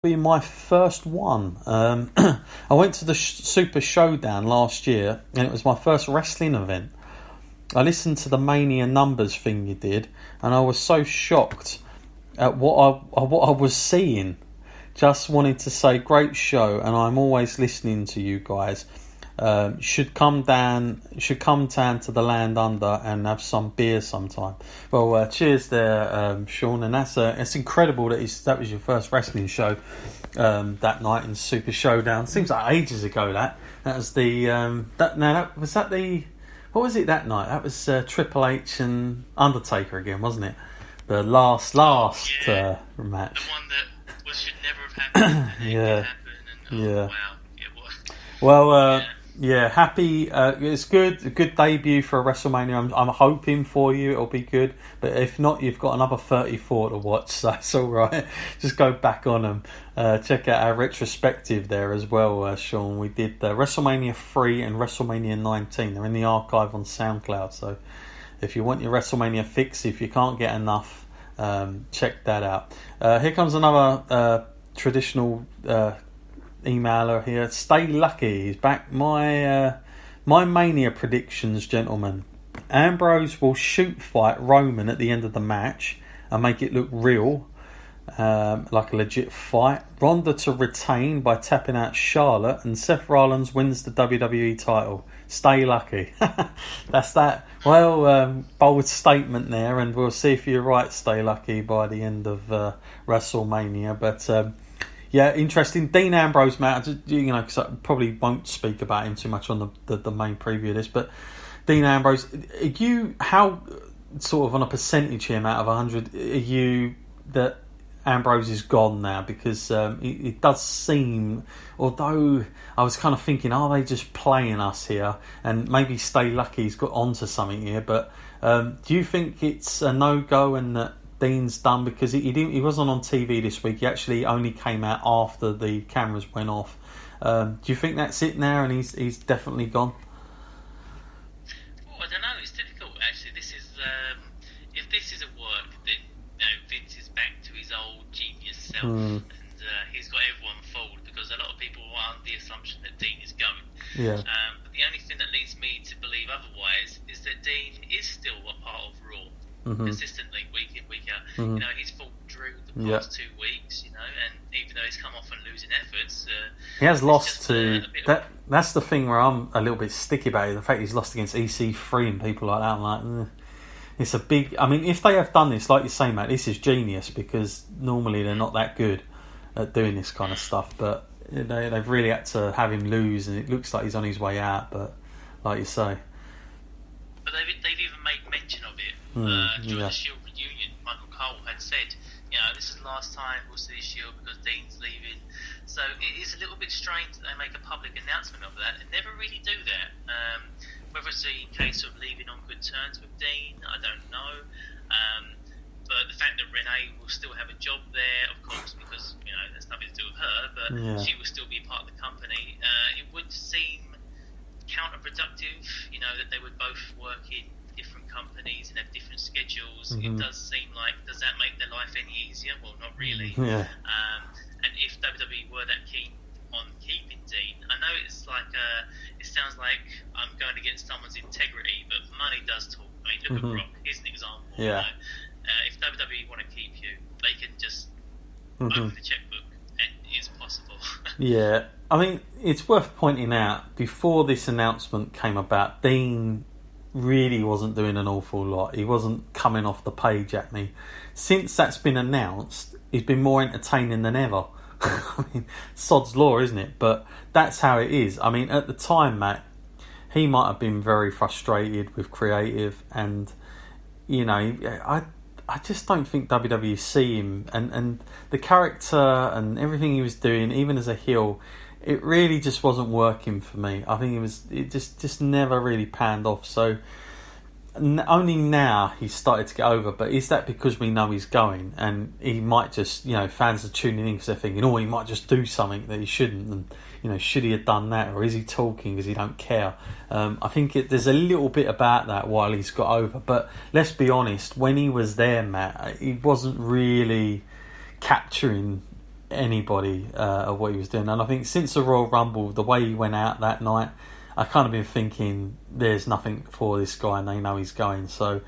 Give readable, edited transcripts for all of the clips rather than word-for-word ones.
Be my first one. I went to the Super Showdown last year, and it was my first wrestling event. I listened to the Mania numbers thing you did, and I was so shocked at what I was seeing. Just wanted to say, great show, and I'm always listening to you guys. Should come down to the Land Under and have some beer sometime. Well, cheers there, Sean, and it's incredible that was your first wrestling show that night in Super Showdown. Seems like ages ago. That was the what was it that night? That was Triple H and Undertaker again, wasn't it? The last match. The one that should never have happened. Yeah. Wow, it was. Well, yeah, happy. It's good. A good debut for a WrestleMania. I'm hoping for you it'll be good. But if not, you've got another 34 to watch, so that's all right. Just go back on them. Check out our retrospective there as well, Sean. We did WrestleMania 3 and WrestleMania 19. They're in the archive on SoundCloud. So if you want your WrestleMania fix, if you can't get enough, check that out. Here comes another traditional emailer here. Stay lucky. He's back. My Mania predictions, gentlemen. Ambrose will shoot fight Roman at the end of the match and make it look real, like a legit fight. Ronda to retain by tapping out Charlotte, and Seth Rollins wins the WWE title. Stay lucky. That's that. Well, bold statement there, and we'll see if you're right. Stay lucky by the end of WrestleMania, but. Yeah, interesting. Dean Ambrose, Matt, because I probably won't speak about him too much on the main preview of this, but Dean Ambrose, how sort of on a percentage here, Matt, of 100, are you that Ambrose is gone now? Because it does seem, although I was kind of thinking, are they just playing us here? And maybe Stay Lucky's got onto something here, but do you think it's a no-go and that Dean's done? Because he wasn't on TV this week. He actually only came out after the cameras went off. Do you think that's it now, and he's definitely gone? Well, I don't know. It's difficult actually. This is if this is a work that Vince is back to his old genius self, and he's got everyone fooled, because a lot of people are under the assumption that Dean is going. Yeah. But the only thing that leads me to believe otherwise is that Dean is still a part of Raw. Consistently, week in, week out. He's fought Drew the past 2 weeks, and even though he's come off on losing efforts, he has lost to that. That's the thing where I'm a little bit sticky about it. The fact he's lost against EC3 and people like that. I'm like, it's a big. I mean, if they have done this, like you say, Matt, this is genius, because normally they're not that good at doing this kind of stuff. But they've really had to have him lose, and it looks like he's on his way out. But like you say. But they've even made mention of it during the Shield reunion. Michael Cole had said, this is the last time we'll see the Shield because Dean's leaving. So it is a little bit strange that they make a public announcement of that and never really do that. Whether it's a case of leaving on good terms with Dean, I don't know. But the fact that Renee will still have a job there, of course, because there's nothing to do with her, but she will still be part of the company. It would seem counterproductive, that they would both work in different companies and have different schedules. It does seem like, does that make their life any easier? Well, not really. Yeah. And if WWE were that keen on keeping Dean, I know it's like it sounds like I'm going against someone's integrity, but money does talk. I mean, look at Brock. Here's an example. Yeah. If WWE want to keep you, they can just open the checkbook, and it's possible. Yeah. I mean, it's worth pointing out, before this announcement came about, Dean really wasn't doing an awful lot. He wasn't coming off the page at me. Since that's been announced, he's been more entertaining than ever. I mean, sod's law, isn't it? But that's how it is. I mean, at the time, Matt, he might have been very frustrated with creative, and, I just don't think WWE see him, and the character and everything he was doing, even as a heel, it really just wasn't working for me. I think it just never really panned off. So only now he's started to get over. But is that because we know he's going, and he might just, fans are tuning in because they're thinking, he might just do something that he shouldn't, and should he have done that, or is he talking because he don't care? I think there's a little bit about that while he's got over. But let's be honest, when he was there, Matt, he wasn't really capturing anybody of what he was doing. And I think since the Royal Rumble, the way he went out that night, I kind of been thinking there's nothing for this guy, and they know he's going. So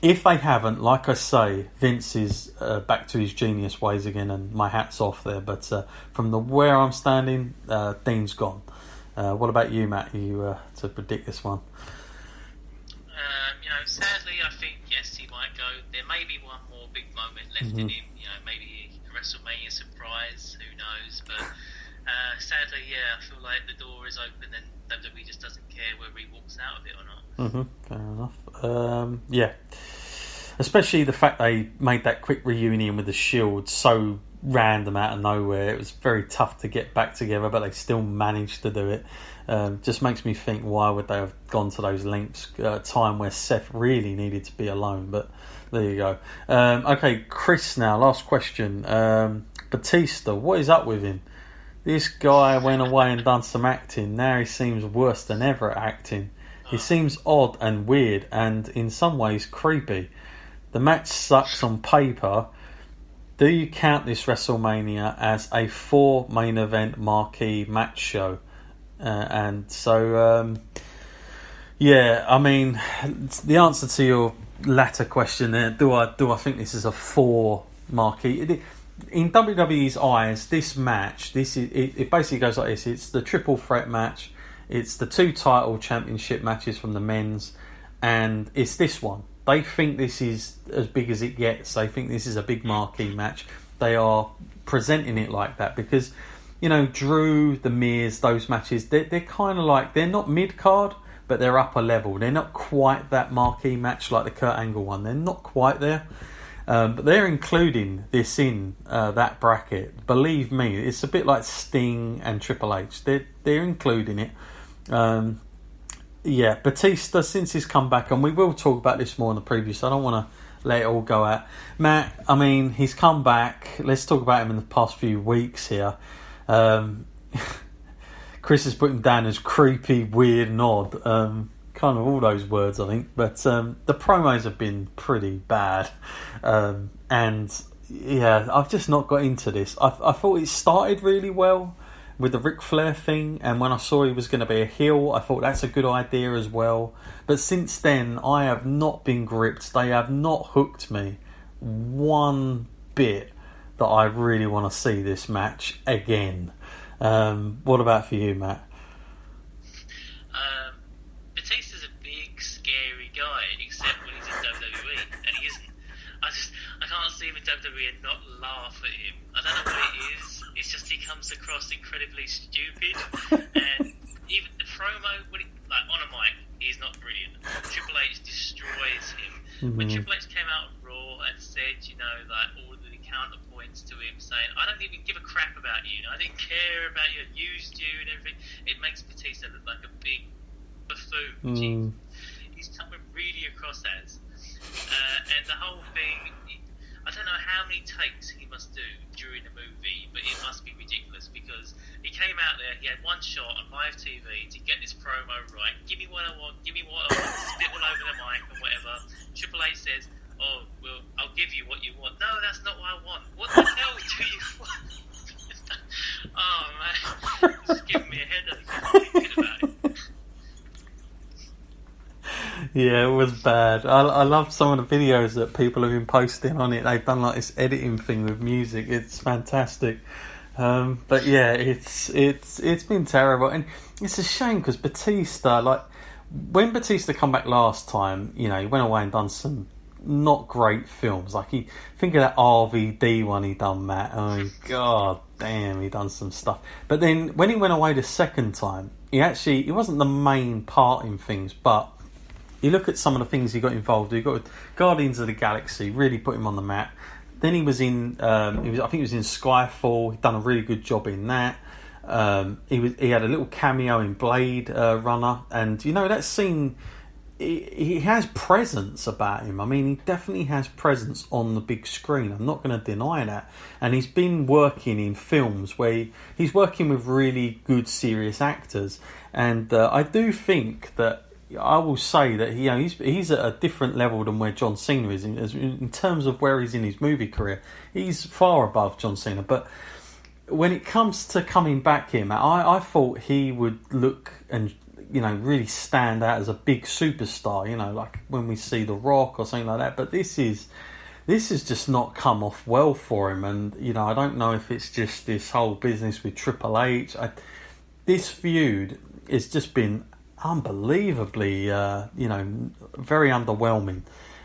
if they haven't, like I say, Vince is back to his genius ways again, and my hat's off there. But from where I'm standing, Dean's gone. What about you, Matt? You to predict this one? Sadly, I think yes, he might go. There may be one more big moment left in him. Maybe a WrestleMania surprise. Who knows? But sadly, yeah, I feel like the door is open, and WWE just doesn't care whether he walks out of it or not. Fair enough. Yeah, especially the fact they made that quick reunion with the Shield so random out of nowhere. It was very tough to get back together, but they still managed to do it. Just makes me think, why would they have gone to those lengths? Time where Seth really needed to be alone, but there you go. Okay, Chris now, last question. Batista, what is up with him? This guy went away and done some acting. Now he seems worse than ever at acting. He seems odd and weird, and in some ways creepy. The match sucks on paper. Do you count this WrestleMania as a 4 main event marquee match show? And so, yeah, I mean, the answer to your latter question there, do I think this is a 4 marquee? In WWE's eyes, this match, it basically goes like this. It's the triple threat match. It's the 2 title championship matches from the men's, and it's this one. They think this is as big as it gets. They think this is a big marquee match. They are presenting it like that because, Drew, The Miz, those matches, they're kind of like, they're not mid-card, but they're upper level. They're not quite that marquee match like the Kurt Angle one. They're not quite there. But they're including this in that bracket. Believe me, it's a bit like Sting and Triple H. They're including it. Yeah, Batista, since he's come back, and we will talk about this more in the preview, so I don't want to let it all go out. Matt, I mean, he's come back. Let's talk about him in the past few weeks here. Chris has put him down as creepy, weird, and odd. Kind of all those words, I think. But the promos have been pretty bad. And, yeah, I've just not got into this. I thought it started really well with the Ric Flair thing, and when I saw he was going to be a heel, I thought that's a good idea as well. But since then, I have not been gripped. They have not hooked me one bit that I really want to see this match again. What about for you, Matt? Batista's a big, scary guy, except when he's in WWE, and he isn't. I can't see him in WWE and not laugh at him. I don't know what it is. It's just he comes across incredibly stupid, and even the promo, like on a mic, he's not brilliant. Triple H destroys him. When Triple H came out of Raw and said, like all of the counterpoints to him, saying, "I don't even give a crap about you. I didn't care about you. I used you and everything." It makes Batista look like a big buffoon. He's coming really across as, and the whole thing. I don't know how many takes he must do during the movie, but it must be ridiculous because he came out there, he had one shot on live TV to get this promo right. Give me what I want, spit all over the mic and whatever. Triple H says, "Oh, well, I'll give you what you want." No, that's not what I want. What the hell do you want? Oh, man. It's giving me a headache thinking about it. Yeah, it was bad. I loved some of the videos that people have been posting on it. They've done like this editing thing with music. It's fantastic. But yeah, it's been terrible, and it's a shame because Batista, like when Batista come back last time, he went away and done some not great films. Like think of that RVD one he done, Matt. Oh god damn, he done some stuff. But then when he went away the second time, he wasn't the main part in things, but you look at some of the things he got involved with. He got Guardians of the Galaxy, really put him on the map. Then he was in, I think he was in Skyfall. He'd done a really good job in that. He had a little cameo in Blade Runner, and that scene. He has presence about him. I mean, he definitely has presence on the big screen. I'm not going to deny that. And he's been working in films where he's working with really good, serious actors. And I do think that I will say that he's at a different level than where John Cena is in terms of where he's in his movie career. He's far above John Cena, but when it comes to coming back here, Matt, I thought he would look and really stand out as a big superstar. Like when we see The Rock or something like that. But this has just not come off well for him, and I don't know if it's just this whole business with Triple H. This feud has just been unbelievably, very underwhelming.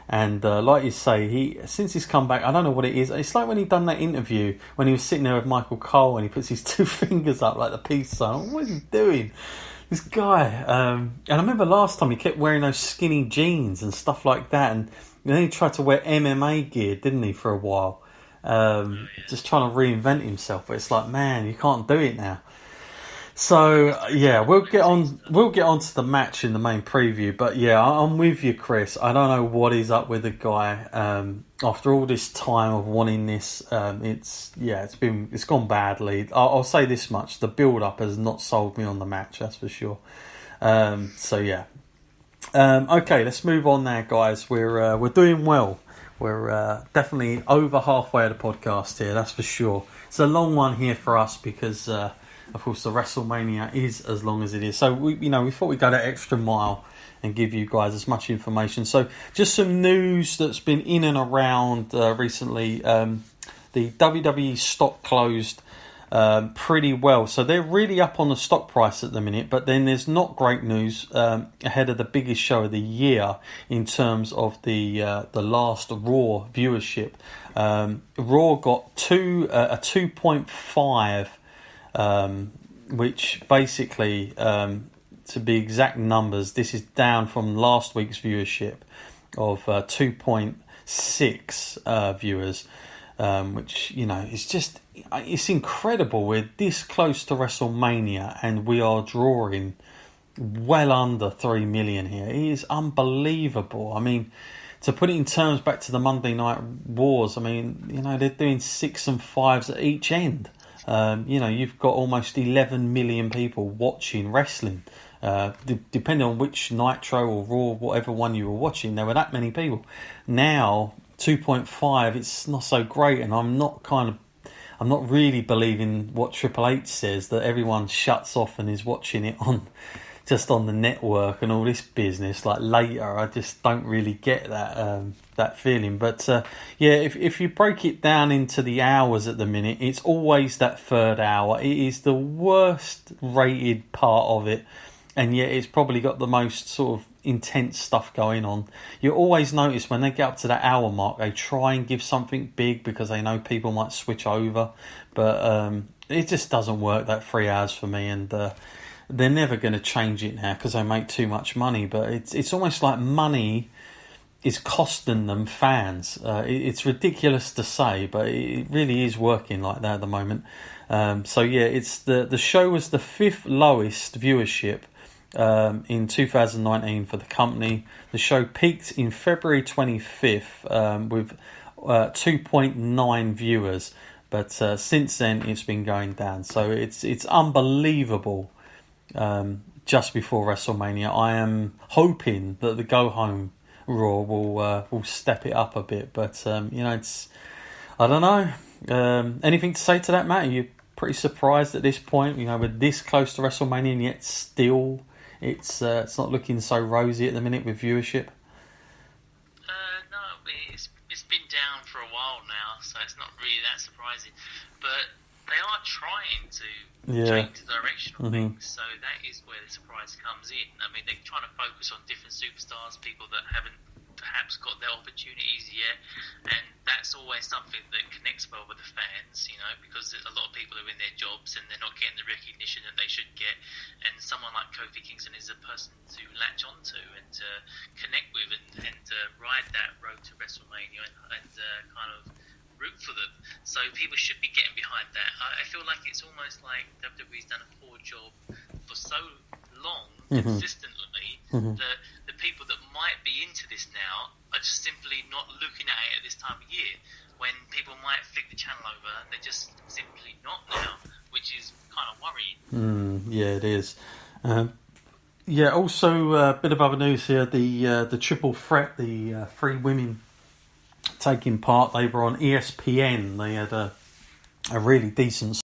And like you say, since he's come back, I don't know what it is. It's like when he done that interview when he was sitting there with Michael Cole and he puts his two fingers up like the peace sign. What is he doing? This guy. And I remember last time he kept wearing those skinny jeans and stuff like that. And then he tried to wear MMA gear, didn't he, for a while? Just trying to reinvent himself. But it's like, man, you can't do it now. So yeah, we'll get on to the match in the main preview. But yeah, I'm with you, Chris. I don't know what is up with the guy. After all this time of wanting this, it's gone badly. I'll say this much: the build-up has not sold me on the match. That's for sure. So yeah. Okay, let's move on now, guys. We're doing well. We're definitely over halfway of the podcast here. That's for sure. It's a long one here for us because. Of course, the WrestleMania is as long as it is. So, we thought we'd go that extra mile and give you guys as much information. So, just some news that's been in and around recently. The WWE stock closed pretty well. So, they're really up on the stock price at the minute. But then there's not great news ahead of the biggest show of the year in terms of the last Raw viewership. Raw got a 2.5... which basically, to be exact numbers, this is down from last week's viewership of 2.6 viewers, which, it's incredible. We're this close to WrestleMania and we are drawing well under 3 million here. It is unbelievable. I mean, to put it in terms back to the Monday Night Wars, I mean, they're doing 6 and 5s at each end. You've got almost 11 million people watching wrestling. Depending on which Nitro or Raw, whatever one you were watching, there were that many people. Now, 2.5, it's not so great, and I'm not really believing what Triple H says, that everyone shuts off and is watching it on the network and all this business like later. I just don't really get that feeling. But if you break it down into the hours at the minute, it's always that third hour. It is the worst rated part of it, and yet it's probably got the most sort of intense stuff going on. You always notice when they get up to that hour mark, they try and give something big because they know people might switch over, but it just doesn't work, that 3 hours for me. And they're never going to change it now because they make too much money. But it's almost like money is costing them fans. It's ridiculous to say, but it really is working like that at the moment. It's the show was the 5th lowest viewership in 2019 for the company. The show peaked in February 25th with 2.9 viewers, but since then it's been going down. So it's unbelievable. Just before WrestleMania, I am hoping that the Go Home Raw will step it up a bit, but it's, I don't know. Anything to say to that, Matt? Are you pretty surprised at this point? We're this close to WrestleMania and yet still it's not looking so rosy at the minute with viewership. No, it's been down for a while now, so it's not really that surprising. But they are trying to change the direction of things, so that is where the surprise comes in. I mean, they're trying to focus on different superstars, people that haven't perhaps got their opportunities yet, and that's always something that connects well with the fans, because a lot of people are in their jobs and they're not getting the recognition that they should get, and someone like Kofi Kingston is a person to latch onto and to connect with and ride that road to WrestleMania and kind of root for them. So people should be getting behind that. I feel like it's almost like WWE's done a poor job for so long, consistently, that the people that might be into this now are just simply not looking at it at this time of year. When people might flick the channel over, they're just simply not now, which is kind of worrying. Yeah, it is. Yeah. Also, a bit of other news here. The triple threat, the three women taking part. They were on ESPN. They had a really decent